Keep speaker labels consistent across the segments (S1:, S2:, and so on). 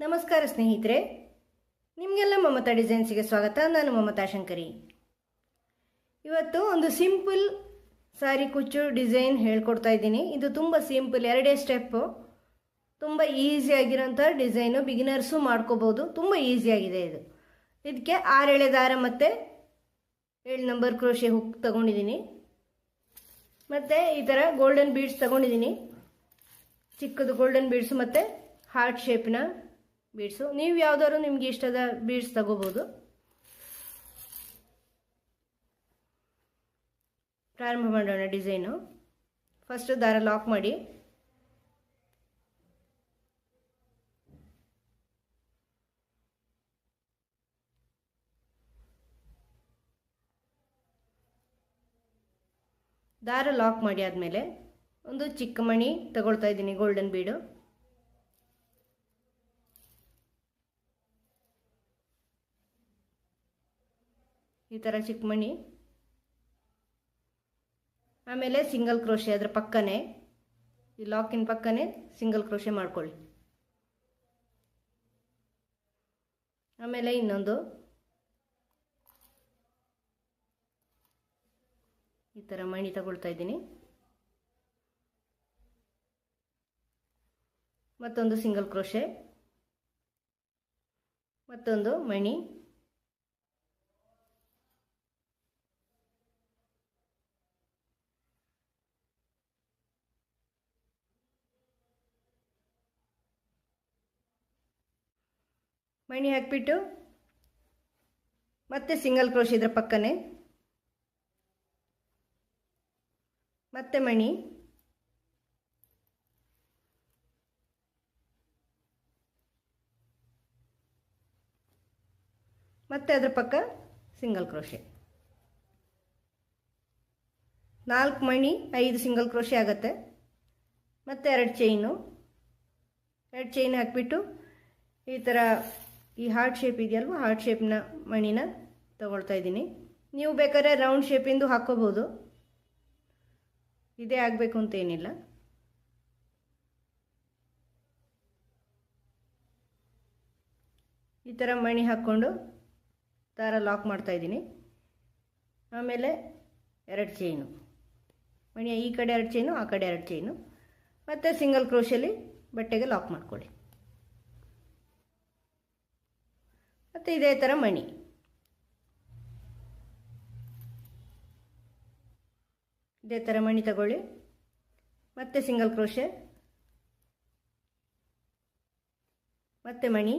S1: ನಮಸ್ಕಾರ ಸ್ನೇಹಿತರೆ, ನಿಮಗೆಲ್ಲ ಮಮತಾ ಡಿಸೈನ್ಸ್ಗೆ ಸ್ವಾಗತ. ನಾನು ಮಮತಾ ಶಂಕರಿ. ಇವತ್ತು ಒಂದು ಸಿಂಪಲ್ ಸಾರಿ ಕುಚ್ಚು ಡಿಸೈನ್ ಹೇಳ್ಕೊಡ್ತಾ ಇದ್ದೀನಿ. ಇದು ತುಂಬ ಸಿಂಪಲ್, ಎರಡೇ ಸ್ಟೆಪ್ಪು, ತುಂಬ ಈಸಿಯಾಗಿರೋಂಥ ಡಿಸೈನು. ಬಿಗಿನರ್ಸು ಮಾಡ್ಕೋಬೋದು, ತುಂಬ ಈಸಿಯಾಗಿದೆ ಇದು. ಇದಕ್ಕೆ 6 ಎಳೆ ದಾರ ಮತ್ತು 7 ನಂಬರ್ ಕ್ರೋಶೆ ಹುಕ್ ತಗೊಂಡಿದ್ದೀನಿ. ಮತ್ತು ಈ ಥರ ಗೋಲ್ಡನ್ ಬೀಡ್ಸ್ ತಗೊಂಡಿದ್ದೀನಿ. ಚಿಕ್ಕದು ಗೋಲ್ಡನ್ ಬೀಡ್ಸು ಮತ್ತು ಹಾರ್ಟ್ ಶೇಪ್ನ ಬೀಡ್ಸು. ನೀವು ಯಾವುದಾದ್ರು ನಿಮ್ಗೆ ಇಷ್ಟದ ಬೀಡ್ಸ್ ತಗೋಬೋದು. ಪ್ರಾರಂಭ ಮಾಡೋಣ ಡಿಸೈನು. ಫಸ್ಟ್ ದಾರ ಲಾಕ್ ಮಾಡಿ ಆದಮೇಲೆ ಒಂದು ಚಿಕ್ಕ ಮಣಿ ತಗೊಳ್ತಾ ಇದ್ದೀನಿ, ಗೋಲ್ಡನ್ ಬೀಡು. ಈ ಥರ ಚಿಕ್ಕ ಮಣಿ. ಆಮೇಲೆ ಸಿಂಗಲ್ ಕ್ರೋಶೆ ಅದರ ಪಕ್ಕನೇ, ಈ ಲಾಕಿನ ಪಕ್ಕನೇ ಸಿಂಗಲ್ ಕ್ರೋಶೆ ಮಾಡ್ಕೊಳ್ಳಿ. ಆಮೇಲೆ ಇನ್ನೊಂದು ಈ ಥರ ಮಣಿ ತಗೊಳ್ತಾ ಇದ್ದೀನಿ. ಮತ್ತೊಂದು ಸಿಂಗಲ್ ಕ್ರೋಶೆ, ಮತ್ತೊಂದು ಮಣಿ, ಮಣಿ ಹಾಕಿಬಿಟ್ಟು ಮತ್ತೆ ಸಿಂಗಲ್ ಕ್ರೋಶೆ ಇದರ ಪಕ್ಕನೇ, ಮತ್ತೆ ಮಣಿ, ಮತ್ತೆ ಅದರ ಪಕ್ಕ ಸಿಂಗಲ್ ಕ್ರೋಶೆ. 4 ಮಣಿ 5 ಸಿಂಗಲ್ ಕ್ರೋಶೆ ಆಗುತ್ತೆ. ಮತ್ತೆ 2 ಚೈನ್ ಹಾಕಿಬಿಟ್ಟು ಈ ಥರ ಈ ಹಾರ್ಟ್ ಶೇಪ್ ಇದೆಯಲ್ವ, ಹಾರ್ಟ್ ಶೇಪ್ನ ಮಣಿನ ತಗೊಳ್ತಾ ಇದ್ದೀನಿ. ನೀವು ಬೇಕಾದ್ರೆ ರೌಂಡ್ ಶೇಪಿಂದು ಹಾಕ್ಕೋಬೋದು, ಇದೇ ಆಗಬೇಕು ಅಂತ ಏನಿಲ್ಲ. ಈ ಥರ ಮಣಿ ಹಾಕ್ಕೊಂಡು ದಾರ ಲಾಕ್ ಮಾಡ್ತಾ ಇದ್ದೀನಿ. ಆಮೇಲೆ 2 ಚೈನು, ಮಣಿಯ ಈ ಕಡೆ 2 ಚೈನು, ಆ ಕಡೆ 2 ಚೈನು, ಮತ್ತು ಸಿಂಗಲ್ ಕ್ರೋಶಲ್ಲಿ ಬಟ್ಟೆಗೆ ಲಾಕ್ ಮಾಡ್ಕೊಳ್ಳಿ. ಮತ್ತು ಇದೇ ಥರ ಮಣಿ, ಇದೇ ಥರ ಮಣಿ ತಗೊಳ್ಳಿ. ಮತ್ತೆ ಸಿಂಗಲ್ ಕ್ರೋಶೆ, ಮತ್ತೆ ಮಣಿ,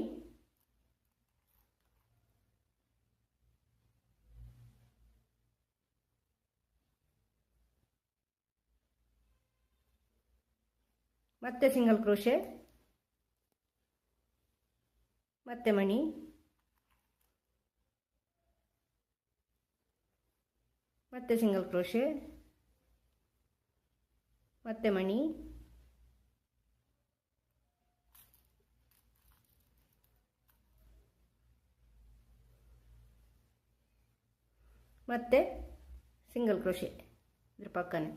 S1: ಮತ್ತೆ ಸಿಂಗಲ್ ಕ್ರೋಶೆ, ಮತ್ತೆ ಮಣಿ, ಮತ್ತೆ ಸಿಂಗಲ್ ಕ್ರೋಶೆ, ಮತ್ತೆ ಮಣಿ, ಮತ್ತೆ ಸಿಂಗಲ್ ಕ್ರೋಶೆ ಇದ್ರ ಪಕ್ಕನೆ.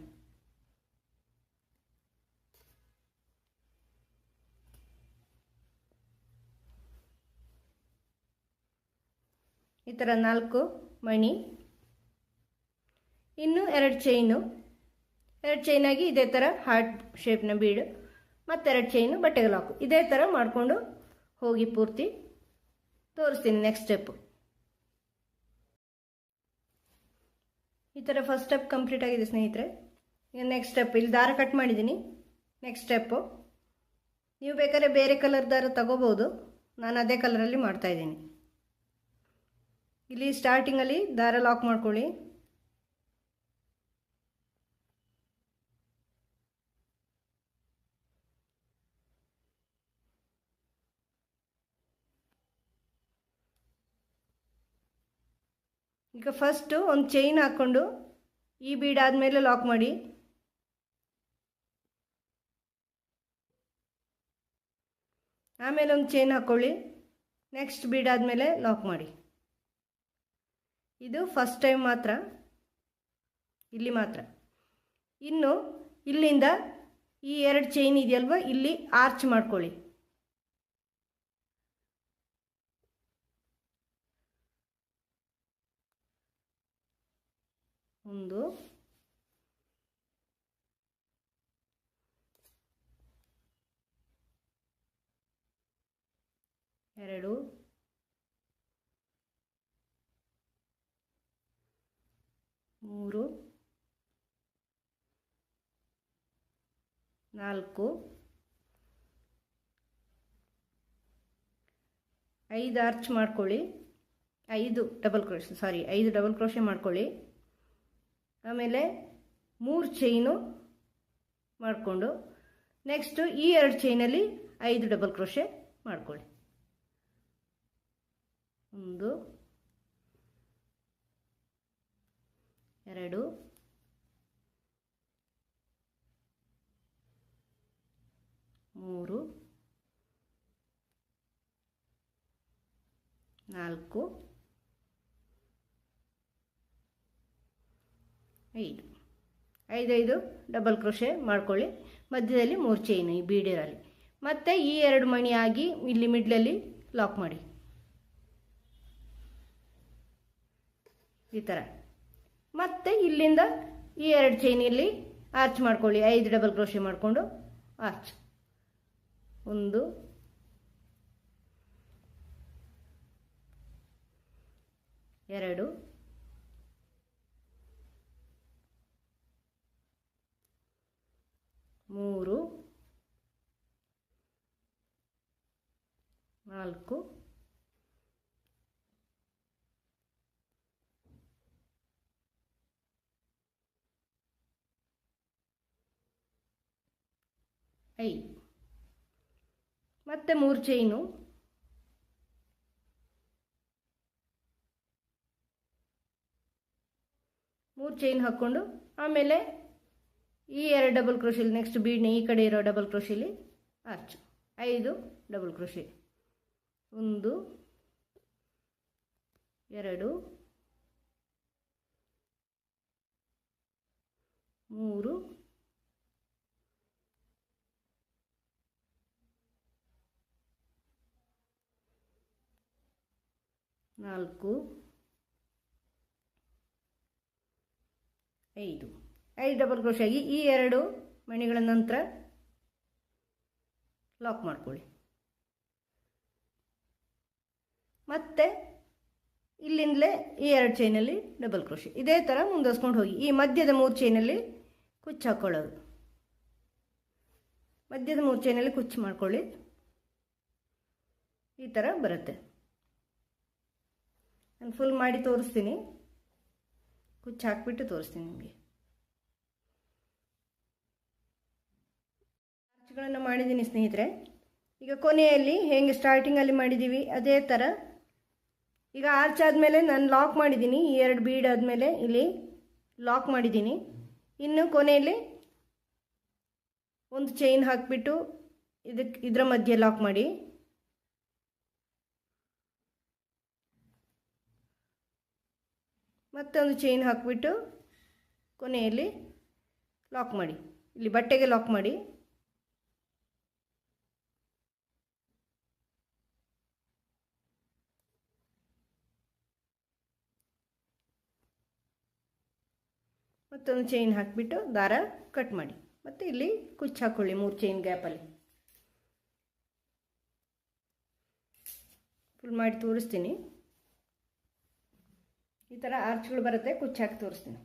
S1: ಈ ಥರ 4 ಮಣಿ, ಇನ್ನು 2 ಚೈನು, 2 ಚೈನಾಗಿ ಇದೇ ಥರ ಹಾರ್ಟ್ ಶೇಪ್ನ ಬೀಡು, ಮತ್ತು 2 ಚೈನು, ಬಟ್ಟೆಗೆ ಲಾಕು. ಇದೇ ಥರ ಮಾಡಿಕೊಂಡು ಹೋಗಿ ಪೂರ್ತಿ ತೋರಿಸ್ತೀನಿ ನೆಕ್ಸ್ಟ್ ಸ್ಟೆಪ್ಪು. ಈ ಥರ ಫಸ್ಟ್ ಸ್ಟೆಪ್ ಕಂಪ್ಲೀಟ್ ಆಗಿದೆ ಸ್ನೇಹಿತರೆ. ಈಗ ನೆಕ್ಸ್ಟ್ ಸ್ಟೆಪ್, ಇಲ್ಲಿ ದಾರ ಕಟ್ ಮಾಡಿದ್ದೀನಿ. ನೆಕ್ಸ್ಟ್ ಸ್ಟೆಪ್ಪು ನೀವು ಬೇಕಾದ್ರೆ ಬೇರೆ ಕಲರ್ ದಾರ ತಗೋಬೋದು, ನಾನು ಅದೇ ಕಲರಲ್ಲಿ ಮಾಡ್ತಾಯಿದ್ದೀನಿ. ಇಲ್ಲಿ ಸ್ಟಾರ್ಟಿಂಗಲ್ಲಿ ದಾರ ಲಾಕ್ ಮಾಡ್ಕೊಳ್ಳಿ. ಈಗ ಫಸ್ಟು ಒಂದು ಚೈನ್ ಹಾಕ್ಕೊಂಡು ಈ ಬೀಡ್ ಆದಮೇಲೆ ಲಾಕ್ ಮಾಡಿ. ಆಮೇಲೆ ಒಂದು ಚೈನ್ ಹಾಕ್ಕೊಳ್ಳಿ, ನೆಕ್ಸ್ಟ್ ಬೀಡ್ ಆದಮೇಲೆ ಲಾಕ್ ಮಾಡಿ. ಇದು ಫಸ್ಟ್ ಟೈಮ್ ಮಾತ್ರ, ಇಲ್ಲಿ ಮಾತ್ರ. ಇನ್ನು ಇಲ್ಲಿಂದ ಈ ಎರಡು ಚೈನ್ ಇದೆಯಲ್ವ, ಇಲ್ಲಿ ಆರ್ಚ್ ಮಾಡ್ಕೊಳ್ಳಿ. ಒಂದು, ಎರಡು, ಮೂರು, ನಾಲ್ಕು, 5 ಆರ್ಚ್ ಮಾಡ್ಕೊಳ್ಳಿ, 5 ಡಬಲ್ ಕ್ರೋಶೆ ಮಾಡ್ಕೊಳ್ಳಿ. ಆಮೇಲೆ 3 ಚೈನು ಮಾಡಿಕೊಂಡು ನೆಕ್ಸ್ಟು ಈ 2 ಚೈನಲ್ಲಿ 5 ಡಬಲ್ ಕ್ರೋಶೆ ಮಾಡ್ಕೊಳ್ಳಿ. 1, 2, 3, 4, 5 ಡಬಲ್ ಕ್ರೋಶೆ ಮಾಡ್ಕೊಳ್ಳಿ. ಮಧ್ಯದಲ್ಲಿ 3 ಚೈನು ಈ ಬೀಡಿರಲ್ಲಿ. ಮತ್ತು ಈ 2 ಮಣಿ ಆಗಿ ಇಲ್ಲಿ ಮಿಡ್ಲಲ್ಲಿ ಲಾಕ್ ಮಾಡಿ ಈ ಥರ. ಮತ್ತು ಇಲ್ಲಿಂದ ಈ 2 ಚೈನಲ್ಲಿ ಆರ್ಚ್ ಮಾಡ್ಕೊಳ್ಳಿ. 5 ಡಬಲ್ ಕ್ರೋಶೆ ಮಾಡಿಕೊಂಡು ಆರ್ಚ್. 1, 2, 3, 4, 5 ಮತ್ತೆ 3 ಚೈನು. ಹಾಕ್ಕೊಂಡು ಆಮೇಲೆ ಈ 2 ಡಬಲ್ ಕ್ರೋಶೆಲಿ ನೆಕ್ಸ್ಟ್ ಬೀಡ್ನ ಈ ಕಡೆ ಇರೋ ಡಬಲ್ ಕ್ರೋಶೆಲಿ arch. 5 double crochet. 1, 2, 3, 4, 5 double crochet ಆಗಿ ಈ 2 ಮಣಿಗಳ ನಂತರ ಲಾಕ್ ಮಾಡ್ಕೊಳ್ಳಿ. ಮತ್ತೆ ಇಲ್ಲಿಂದಲೇ ಈ 2 ಚೈನಲ್ಲಿ ಡಬಲ್ ಕ್ರೋಶೆ. ಇದೇ ಥರ ಮುಂದುವರ್ಸ್ಕೊಂಡು ಹೋಗಿ ಈ ಮಧ್ಯದ 3 ಚೈನಲ್ಲಿ ಕುಚ್ಚು ಹಾಕ್ಕೊಳ್ಳೋದು. ಮಧ್ಯದ 3 ಚೈನಲ್ಲಿ ಕುಚ್ಚು ಮಾಡ್ಕೊಳ್ಳಿ. ಈ ಥರ ಬರುತ್ತೆ. ನಾನು ಫುಲ್ ಮಾಡಿ ತೋರಿಸ್ತೀನಿ. ಕುಚ್ಚು ಹಾಕಿಬಿಟ್ಟು ತೋರಿಸ್ತೀನಿ ನಿಮಗೆ. ಆರ್ಚ್ಗಳನ್ನು ಮಾಡಿದ್ದೀನಿ ಸ್ನೇಹಿತರೆ. ಈಗ ಕೊನೆಯಲ್ಲಿ ಹೆಂಗೆ ಸ್ಟಾರ್ಟಿಂಗಲ್ಲಿ ಮಾಡಿದ್ದೀವಿ ಅದೇ ಥರ ಈಗ ಆರ್ಚ್ ಆದಮೇಲೆ ನಾನು ಲಾಕ್ ಮಾಡಿದ್ದೀನಿ. ಈ 2 ಬೀಡ್ ಆದಮೇಲೆ ಇಲ್ಲಿ ಲಾಕ್ ಮಾಡಿದ್ದೀನಿ. ಇನ್ನು ಕೊನೆಯಲ್ಲಿ ಒಂದು ಚೈನ್ ಹಾಕಿಬಿಟ್ಟು ಇದರ ಮಧ್ಯೆ ಲಾಕ್ ಮಾಡಿ. ಮತ್ತೊಂದು ಚೈನ್ ಹಾಕಿಬಿಟ್ಟು ಕೊನೆಯಲ್ಲಿ ಲಾಕ್ ಮಾಡಿ. ಇಲ್ಲಿ ಬಟ್ಟೆಗೆ ಲಾಕ್ ಮಾಡಿ. ಮತ್ತೊಂದು ಚೈನ್ ಹಾಕಿಬಿಟ್ಟು ದಾರ ಕಟ್ ಮಾಡಿ. ಮತ್ತು ಇಲ್ಲಿ ಕುಚ್ಚು ಹಾಕ್ಕೊಳ್ಳಿ 3 ಚೈನ್ ಗ್ಯಾಪಲ್ಲಿ. ಫುಲ್ ಮಾಡಿ ತೋರಿಸ್ತೀನಿ. ಈ ಥರ ಆರ್ಚ್ಗಳು ಬರುತ್ತೆ. ಕುಚ್ಚು ಹಾಕಿ ತೋರಿಸ್ತೀನಿ.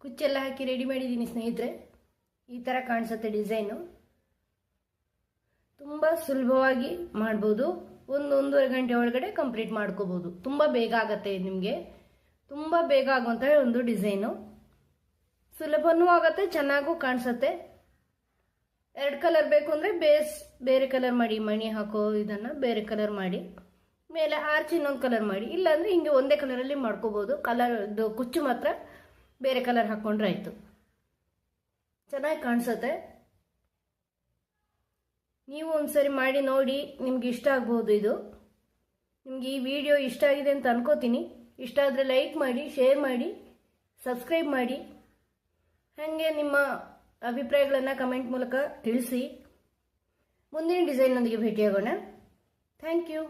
S1: ಕುಚ್ಚೆಲ್ಲ ಹಾಕಿ ರೆಡಿ ಮಾಡಿದ್ದೀನಿ ಸ್ನೇಹಿತರೆ. ಈ ಥರ ಕಾಣಿಸುತ್ತೆ ಡಿಸೈನು. ತುಂಬ ಸುಲಭವಾಗಿ ಮಾಡ್ಬೋದು. 1-1.5 ಗಂಟೆ ಒಳಗಡೆ ಕಂಪ್ಲೀಟ್ ಮಾಡ್ಕೋಬೋದು. ತುಂಬ ಬೇಗ ಆಗುತ್ತೆ. ನಿಮಗೆ ತುಂಬ ಬೇಗ ಆಗುವಂಥ ಒಂದು ಡಿಸೈನು. ಸುಲಭನೂ ಆಗುತ್ತೆ, ಚೆನ್ನಾಗೂ ಕಾಣಿಸುತ್ತೆ. 2 ಕಲರ್ ಬೇಕು ಅಂದರೆ ಬೇರೆ ಕಲರ್ ಮಾಡಿ. ಮಣಿ ಹಾಕೋ ಇದನ್ನು ಬೇರೆ ಕಲರ್ ಮಾಡಿ, ಮೇಲೆ ಆರ್ಚ್ ಇನ್ನೊಂದು ಕಲರ್ ಮಾಡಿ. ಇಲ್ಲಾಂದರೆ ಹಿಂಗೆ ಒಂದೇ ಕಲರಲ್ಲಿ ಮಾಡ್ಕೋಬೋದು. ಕಲರ್ದು ಕುಚ್ಚು ಮಾತ್ರ ಬೇರೆ ಕಲರ್ ಹಾಕ್ಕೊಂಡ್ರೆ ಆಯಿತು. ಚೆನ್ನಾಗಿ ಕಾಣಿಸುತ್ತೆ. ನೀವು ಒಂದ್ಸರಿ ಮಾಡಿ ನೋಡಿ, ನಿಮ್ಗೆ ಇಷ್ಟ ಆಗ್ಬೋದು. ಇದು ನಿಮ್ಗೆ ಈ ವಿಡಿಯೋ ಇಷ್ಟ ಆಗಿದೆ ಅಂತ ಅನ್ಕೋತೀನಿ. ಇಷ್ಟ ಆದರೆ ಲೈಕ್ ಮಾಡಿ, ಶೇರ್ ಮಾಡಿ, ಸಬ್ಸ್ಕ್ರೈಬ್ ಮಾಡಿ. ಹಾಗೆ ನಿಮ್ಮ ಅಭಿಪ್ರಾಯಗಳನ್ನು ಕಮೆಂಟ್ ಮೂಲಕ ತಿಳಿಸಿ. ಮುಂದಿನ ಡಿಸೈನ್ನೊಂದಿಗೆ ಭೇಟಿಯಾಗೋಣ. Thank you.